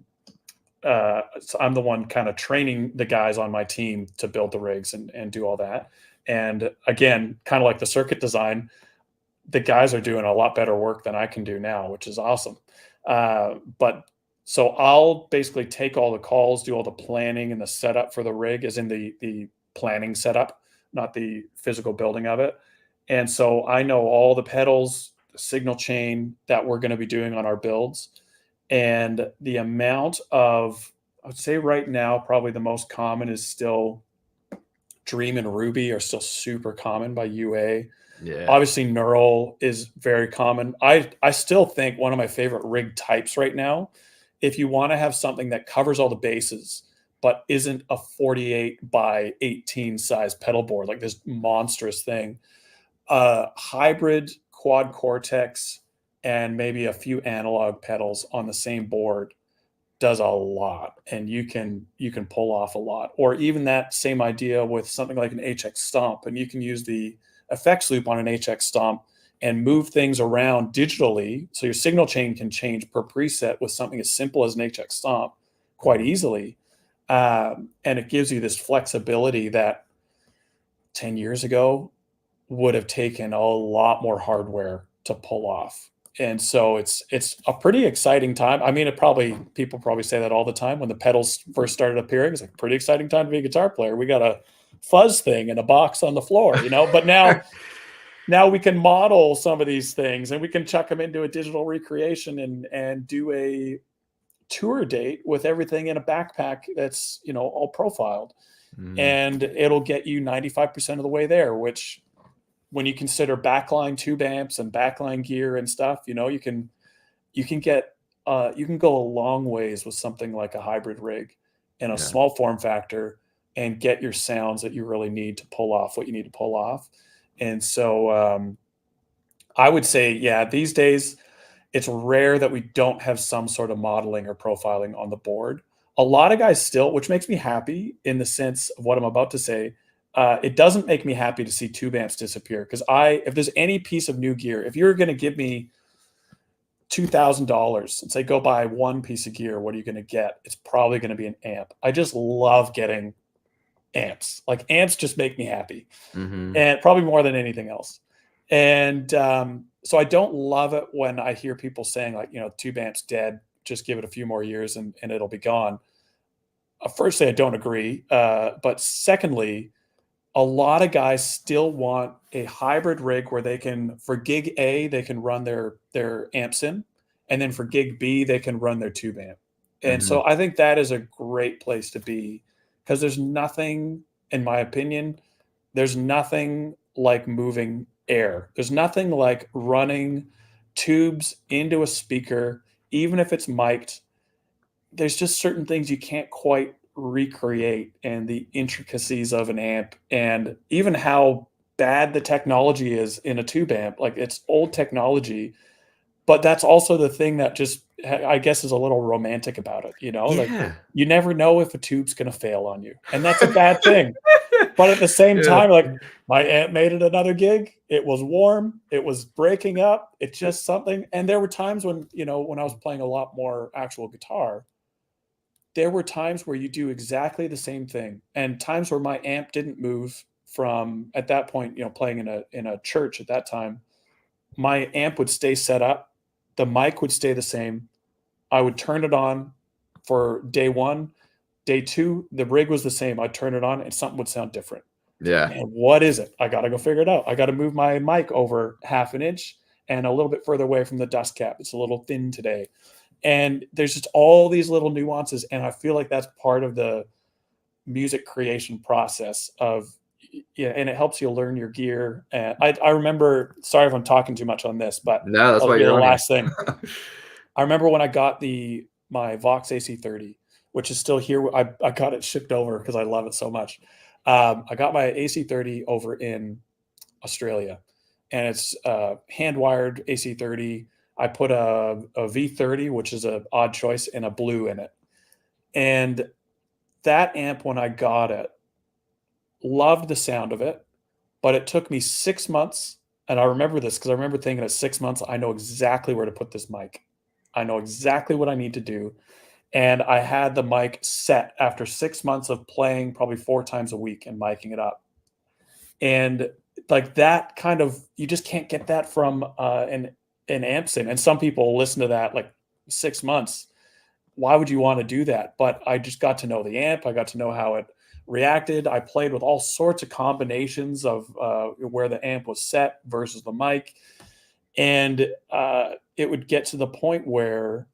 I'm the one kind of training the guys on my team to build the rigs and do all that. And again, kind of like the circuit design, the guys are doing a lot better work than I can do now, which is awesome. But so I'll basically take all the calls, do all the planning and the setup for the rig, as in the planning setup, not the physical building of it. And so I know all the pedals, the signal chain that we're going to be doing on our builds. And the amount of, I would say right now, probably the most common is still Dream and Ruby are still super common by UA. Yeah. Obviously, Neural is very common. I still think one of my favorite rig types right now, if you want to have something that covers all the bases, but isn't a 48 by 18 size pedal board, like this monstrous thing, hybrid quad cortex and maybe a few analog pedals on the same board does a lot, and you can pull off a lot. Or even that same idea with something like an HX Stomp, and you can use the effects loop on an HX Stomp and move things around digitally, so your signal chain can change per preset with something as simple as an HX Stomp quite easily. And it gives you this flexibility that 10 years ago would have taken a lot more hardware to pull off. And so it's a pretty exciting time. I mean, people probably say that all the time when the pedals first started appearing. It's like a pretty exciting time to be a guitar player. We got a fuzz thing in a box on the floor, but now we can model some of these things and we can chuck them into a digital recreation and do a tour date with everything in a backpack that's, all profiled. And it'll get you 95% of the way there, which, when you consider backline tube amps and backline gear and stuff, you can go a long ways with something like a hybrid rig in a small form factor and get your sounds that you really need to pull off what you need to pull off. And so I would say, yeah, these days it's rare that we don't have some sort of modeling or profiling on the board. A lot of guys still, which makes me happy in the sense of what I'm about to say. It doesn't make me happy to see tube amps disappear because if there's any piece of new gear, if you're going to give me $2,000 and say go buy one piece of gear, what are you going to get? It's probably going to be an amp. I just love getting amps. Like amps just make me happy, Mm-hmm. and probably more than anything else. And so I don't love it when I hear people saying like, tube amps dead. Just give it a few more years and it'll be gone. Firstly, I don't agree. But secondly, a lot of guys still want a hybrid rig where they can, for gig A, they can run their amps in, and then for gig B, they can run their tube amp. And Mm-hmm. so I think that is a great place to be because there's nothing, in my opinion, there's nothing like moving air. There's nothing like running tubes into a speaker, even if it's mic'd. There's just certain things you can't quite recreate, and the intricacies of an amp and even how bad the technology is in a tube amp. Like it's old technology, but that's also the thing that just, I guess, is a little romantic about it, like Yeah. you never know if a tube's going to fail on you, and that's a bad thing. But at the same Yeah. time, like my amp made it another gig. It was warm. It was breaking up. It's just something. And there were times when, when I was playing a lot more actual guitar, there were times where you do exactly the same thing, and times where my amp didn't move from, at that point, playing in a church at that time, my amp would stay set up. The mic would stay the same. I would turn it on for day one. Day two, the rig was the same. I'd turn it on and something would sound different. Yeah. Man, what is it? I got to go figure it out. I got to move my mic over half an inch and a little bit further away from the dust cap. It's a little thin today. And there's just all these little nuances. And I feel like that's part of the music creation process of, yeah, and it helps you learn your gear. And I remember, sorry if I'm talking too much on this, but No, that's that'll why be the you're on here. last thing. I remember when I got my Vox AC30, which is still here. I got it shipped over because I love it so much. I got my AC30 over in Australia, and it's hand wired AC30. I put a V30, which is an odd choice, and a blue in it. And that amp, when I got it, loved the sound of it, but it took me 6 months. And I remember this because I remember thinking at 6 months, I know exactly where to put this mic. I know exactly what I need to do. And I had the mic set after 6 months of playing probably 4 times a week and miking it up. And like that kind of, you just can't get that from an amp sim. And some people listen to that like 6 months. Why would you want to do that? But I just got to know the amp. I got to know how it reacted. I played with all sorts of combinations of where the amp was set versus the mic. And it would get to the point where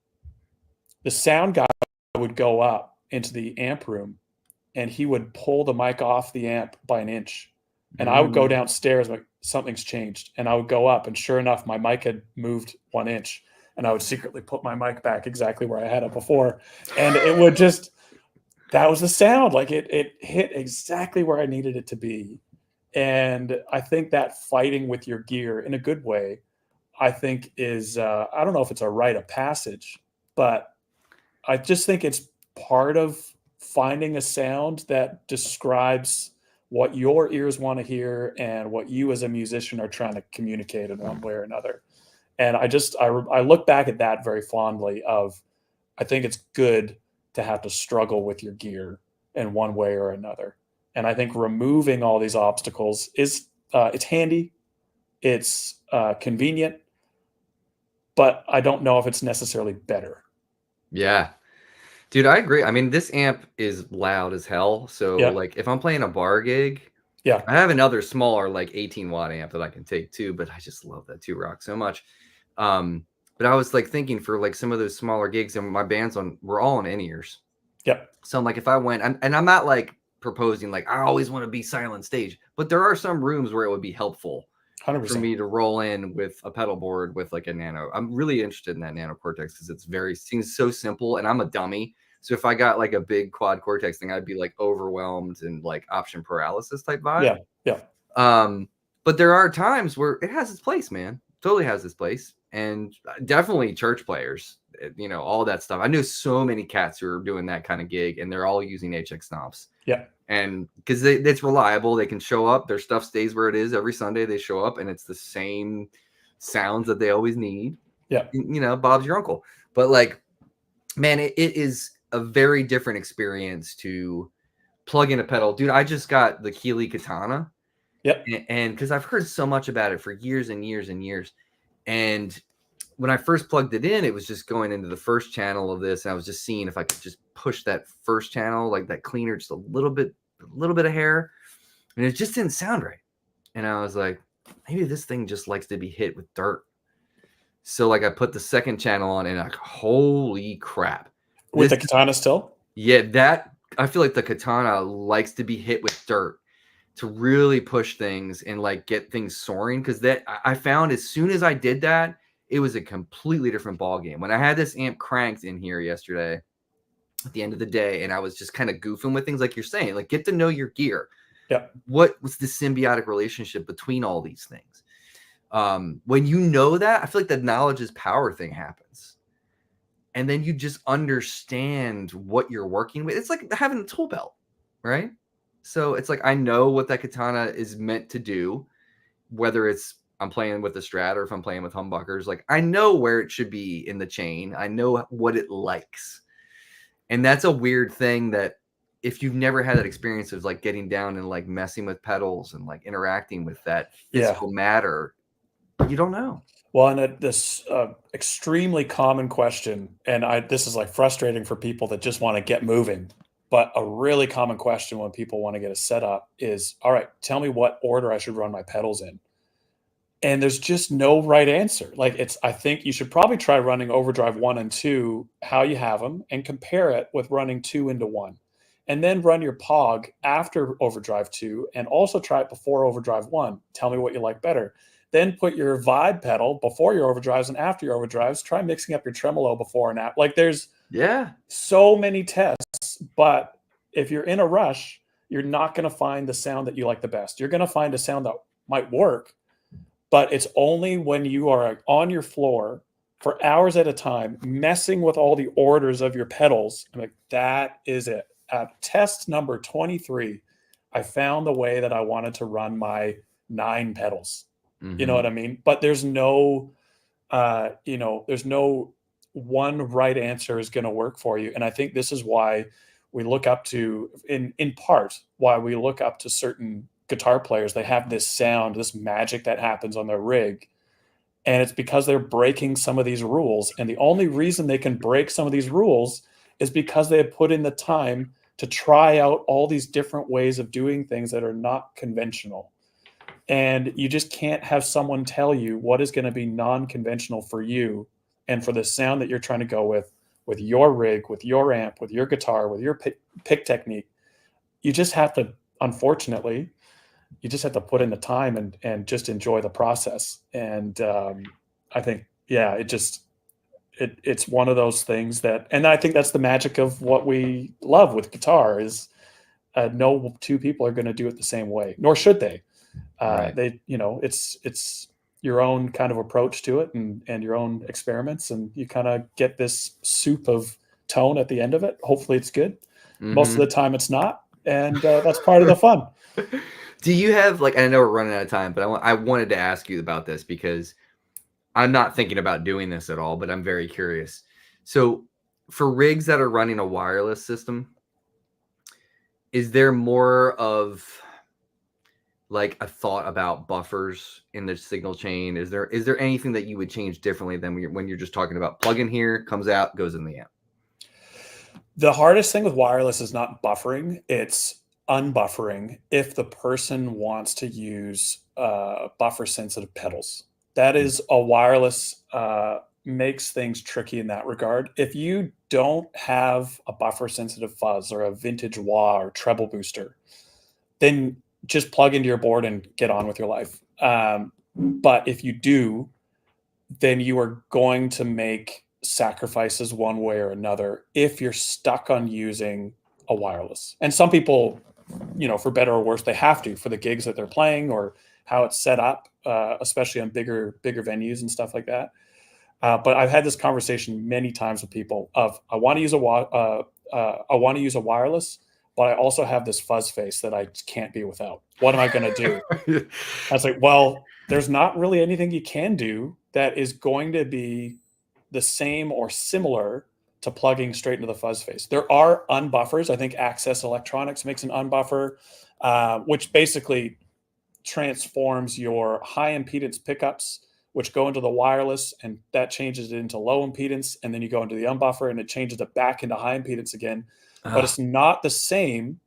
the sound guy would go up into the amp room and he would pull the mic off the amp by an inch. And I would go Mm. downstairs, like something's changed. And I would go up, and sure enough, my mic had moved 1 inch. And I would secretly put my mic back exactly where I had it before. And it would just, that was the sound. Like it hit exactly where I needed it to be. And I think that fighting with your gear in a good way, I think is, I don't know if it's a rite of passage, but I just think it's part of finding a sound that describes what your ears want to hear and what you as a musician are trying to communicate in one way or another. And I look back at that very fondly of, I think it's good to have to struggle with your gear in one way or another. And I think removing all these obstacles is, it's handy, it's convenient, but I don't know if it's necessarily better. Yeah. Dude, I agree. I mean, this amp is loud as hell. So, Yeah. like, if I'm playing a bar gig, Yeah. I have another smaller, like 18-watt amp that I can take too, but I just love that 2 Rock so much. But I was like thinking for like some of those smaller gigs, and my band's we're all on in-ears. Yeah. So I'm like, if I went, and I'm not like proposing, like, I always want to be silent stage, but there are some rooms where it would be helpful for 100%. me to roll in with a pedal board with like a nano. I'm really interested in that nano cortex because seems so simple, and I'm a dummy. So if I got like a big quad cortex thing, I'd be like overwhelmed and like option paralysis type vibe. Yeah. Yeah. But But there are times where it has its place, man. Totally has its place. And definitely church players, all that stuff. I knew so many cats who are doing that kind of gig, and they're all using HX knobs. Yeah. And because it's reliable, they can show up. Their stuff stays where it is every Sunday. They show up, and it's the same sounds that they always need. Yeah. Bob's your uncle. But like, man, it is a very different experience to plug in a pedal. Dude, I just got the Keeley Katana. Yep. And because I've heard so much about it for years and years and years. And when I first plugged it in, it was just going into the first channel of this. And I was just seeing if I could just push that first channel, like that cleaner, just a little bit of hair. And it just didn't sound right. And I was like, maybe this thing just likes to be hit with dirt. So like I put the second channel on and like, holy crap. With the Katana still? Yeah, I feel like the Katana likes to be hit with dirt to really push things and like get things soaring. Because that I found as soon as I did that, it was a completely different ball game. When I had this amp cranked in here yesterday at the end of the day, and I was just kind of goofing with things like you're saying, like get to know your gear. Yeah. What was the symbiotic relationship between all these things? When you know that, I feel like the knowledge is power thing happens. And then you just understand what you're working with. It's like having a tool belt, right? So it's like I know what that Katana is meant to do, whether it's I'm playing with the Strat or if I'm playing with humbuckers. Like I know where it should be in the chain. I know what it likes. And that's a weird thing that if you've never had that experience of like getting down and like messing with pedals and like interacting with that physical matter, you don't know. Well, and this extremely common question, and this is like frustrating for people that just want to get moving, but a really common question when people want to get a setup is, all right, tell me what order I should run my pedals in. And there's just no right answer. Like I think you should probably try running overdrive 1 and 2, how you have them, and compare it with running 2 into 1. And then run your POG after overdrive 2 and also try it before overdrive 1. Tell me what you like better. Then put your vibe pedal before your overdrives and after your overdrives. Try mixing up your tremolo before and after. Like there's so many tests, but if you're in a rush, you're not going to find the sound that you like the best. You're going to find a sound that might work, but it's only when you are on your floor for hours at a time, messing with all the orders of your pedals. I'm like, that is it. At test number 23, I found the way that I wanted to run my 9 pedals. Mm-hmm. You know what I mean? But there's no, there's no one right answer is going to work for you. And I think this is why we look up to, in part, why we look up to certain guitar players. They have this sound, this magic that happens on their rig. And it's because they're breaking some of these rules. And the only reason they can break some of these rules is because they have put in the time to try out all these different ways of doing things that are not conventional. And you just can't have someone tell you what is going to be non-conventional for you and for the sound that you're trying to go with your rig, with your amp, with your guitar, with your pick technique. You just have to, unfortunately, you just have to put in the time and just enjoy the process. And I think, it's one of those things that, and I think that's the magic of what we love with guitar is no two people are going to do it the same way, nor should they. Right. It's your own kind of approach to it and your own experiments, and you kind of get this soup of tone at the end of it. Hopefully it's good. Mm-hmm. Most of the time it's not. And that's part of the fun. Do you have like, I know we're running out of time, but I wanted to ask you about this because I'm not thinking about doing this at all, but I'm very curious. So for rigs that are running a wireless system, is there more of like a thought about buffers in the signal chain? Is there anything that you would change differently than when you're just talking about plug in here, comes out, goes in the amp? The hardest thing with wireless is not buffering, it's unbuffering if the person wants to use buffer sensitive pedals. That is a wireless makes things tricky in that regard. If you don't have a buffer sensitive fuzz or a vintage wah or treble booster, then just plug into your board and get on with your life. But if you do, then you are going to make sacrifices one way or another if you're stuck on using a wireless. And some people, for better or worse, they have to for the gigs that they're playing or how it's set up, especially on bigger venues and stuff like that. But I've had this conversation many times with people of I want to use a wireless, but I also have this fuzz face that I can't be without. What am I going to do? I was like, well, there's not really anything you can do that is going to be the same or similar to plugging straight into the fuzz face. There are unbuffers. I think Access Electronics makes an unbuffer, which basically transforms your high impedance pickups, which go into the wireless, and that changes it into low impedance. And then you go into the unbuffer and it changes it back into high impedance again. But it's not the same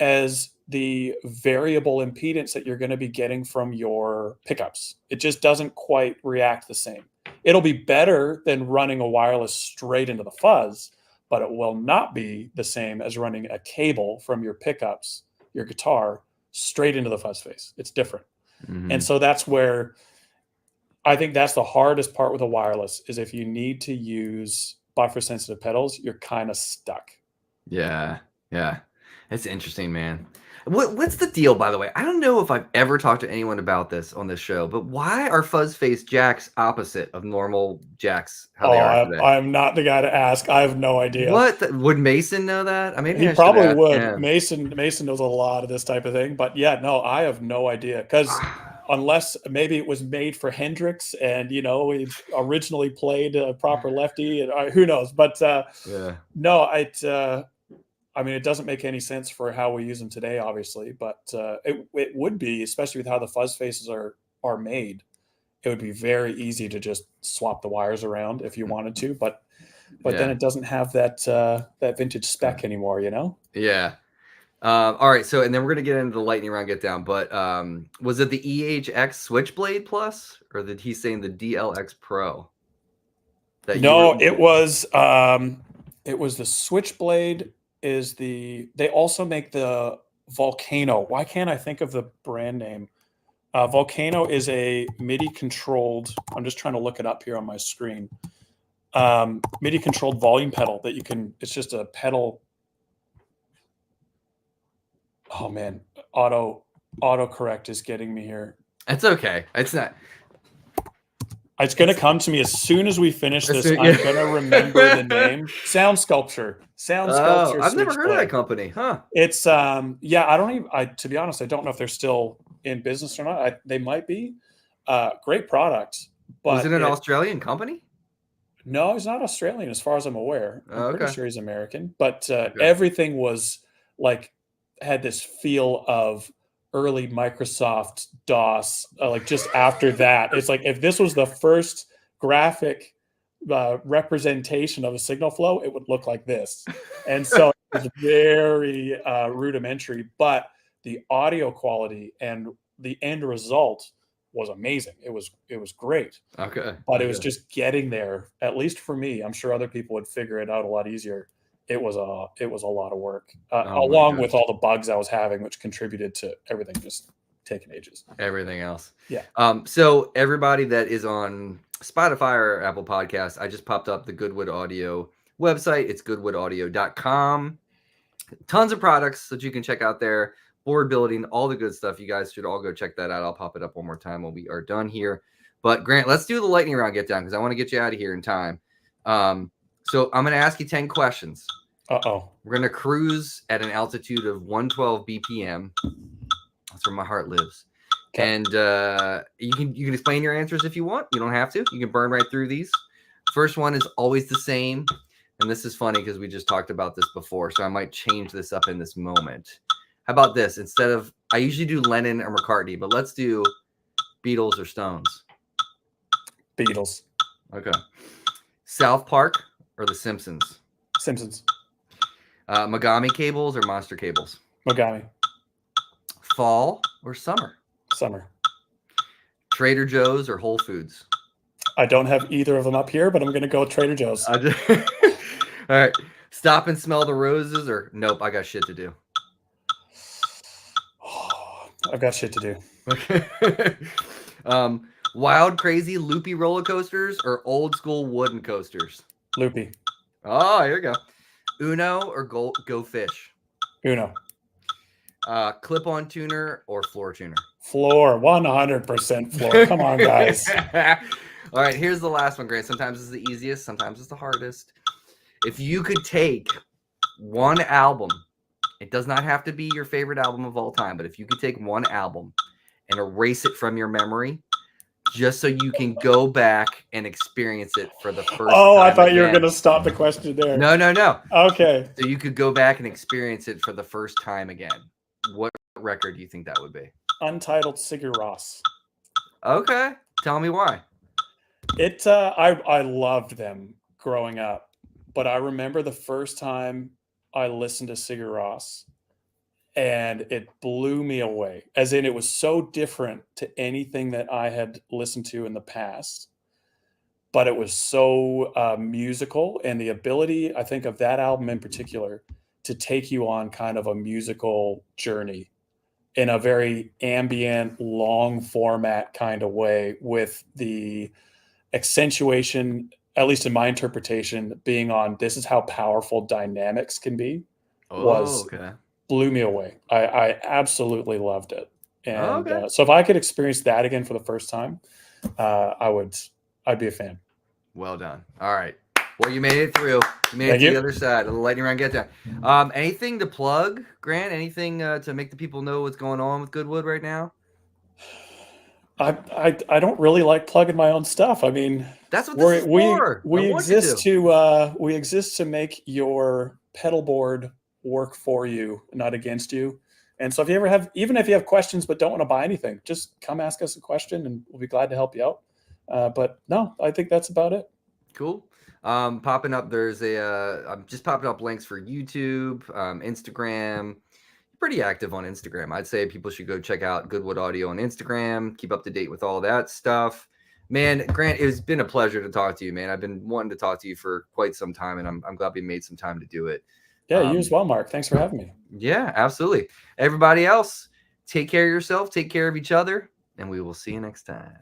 as the variable impedance that you're going to be getting from your pickups. It just doesn't quite react the same. It'll be better than running a wireless straight into the fuzz, but it will not be the same as running a cable from your pickups, your guitar, straight into the fuzz face. It's different. Mm-hmm. And so that's where I think that's the hardest part with a wireless is if you need to use buffer sensitive pedals, you're kind of stuck. Yeah. It's interesting, man. What's the deal, by the way? I don't know if I've ever talked to anyone about this on this show, but why are fuzz face jacks opposite of normal jacks? How they are today? I'm not the guy to ask. I have no idea. Would Mason know that? He probably would. Him. Mason knows a lot of this type of thing, but yeah, no, I have no idea because unless maybe it was made for Hendrix and he originally played a proper lefty, and who knows? But no, I mean, it doesn't make any sense for how we use them today, obviously, but it would be, especially with how the fuzz faces are made, it would be very easy to just swap the wires around if you wanted to, but then it doesn't have that vintage spec anymore, Yeah. All right. So, and then we're going to get into the lightning round get down, but was it the EHX Switchblade Plus or did he saying the DLX Pro? No, it was the Switchblade. They also make the Volcano. Why can't I think of the brand name? Volcano is a MIDI controlled. I'm just trying to look it up here on my screen. MIDI controlled volume pedal that you can. It's just a pedal. Oh man, autocorrect is getting me here. It's okay. It's not. It's going to come to me as soon as we finish this. I'm going to remember the name. Sound Sculpture. I've never heard of that company, huh? It's I don't even. To be honest, I don't know if they're still in business or not. They might be. Great product. But was it an Australian company? No, he's not Australian, as far as I'm aware. I'm pretty sure he's American. But everything was had this feel of early Microsoft DOS, just after that. It's like if this was the first graphic representation of a signal flow, it would look like this. And so it was very rudimentary, but the audio quality and the end result was amazing. It was great. Okay. But it was just getting there, at least for me. I'm sure other people would figure it out a lot easier. It was a lot of work, along with all the bugs I was having, which contributed to everything just taking ages. Everything else. Yeah. So everybody that is on Spotify or Apple Podcasts, I just popped up the Goodwood Audio website. It's goodwoodaudio.com. Tons of products that you can check out there. Board building, all the good stuff. You guys should all go check that out. I'll pop it up one more time when we are done here. But Grant, let's do the lightning round get down because I want to get you out of here in time. So I'm going to ask you 10 questions. Uh-oh. We're going to cruise at an altitude of 112 BPM. That's where my heart lives. Okay. And you can explain your answers if you want. You don't have to. You can burn right through these. First one is always the same. And this is funny because we just talked about this before. So I might change this up in this moment. How about this? Instead of, I usually do Lennon or McCartney, but let's do Beatles or Stones. Beatles. Okay. South Park or The Simpsons? Simpsons. Mogami cables or Monster cables? Mogami. Fall or summer? Summer. Trader Joe's or Whole Foods? I don't have either of them up here, but I'm going to go with Trader Joe's. All right. Stop and smell the roses or nope, I got shit to do? Oh, I've got shit to do. Okay. Wild, crazy, loopy roller coasters or old school wooden coasters? Loopy. Oh, here we go. Uno or Go Fish? Uno. Clip-on tuner or floor tuner? Floor, 100% floor. Come on, guys. All right, here's the last one, Grant. Sometimes it's the easiest, sometimes it's the hardest. If you could take one album, it does not have to be your favorite album of all time, but if you could take one album and erase it from your memory, just so you can go back and experience it for the first Oh, I time thought you were again. going to stop the question there. No. Okay. So you could go back and experience it for the first time again. What record do you think that would be? Untitled Sigur Rós. Okay. Tell me why. I loved them growing up, but I remember the first time I listened to Sigur Rós, and it blew me away. As in, it was so different to anything that I had listened to in the past, but it was so musical, and the ability, I think, of that album in particular to take you on kind of a musical journey in a very ambient, long format kind of way, with the accentuation, at least in my interpretation, being on this is how powerful dynamics can be, was okay. blew me away. I absolutely loved it. And Okay. so if I could experience that again for the first time, I'd be a fan. Well done. All right. Well, you made it through. You made Thank it to you. the other side of the lightning round. Get down. Anything to plug, Grant? Anything to make the people know what's going on with Goodwood right now? I don't really like plugging my own stuff. I mean, that's what this is for. We exist to make your pedal board work for you, not against you. And so if you ever have, even if you have questions but don't want to buy anything, just come ask us a question and we'll be glad to help you out. But no, I think that's about it. Cool. Popping up, there's I'm just popping up links for YouTube, Instagram. Pretty active on Instagram. I'd say people should go check out Goodwood Audio on Instagram, keep up to date with all that stuff. Man, Grant, it's been a pleasure to talk to you, man. I've been wanting to talk to you for quite some time, and I'm glad we made some time to do it. Yeah, you as well, Mark. Thanks for having me. Yeah, absolutely. Everybody else, take care of yourself, take care of each other, and we will see you next time.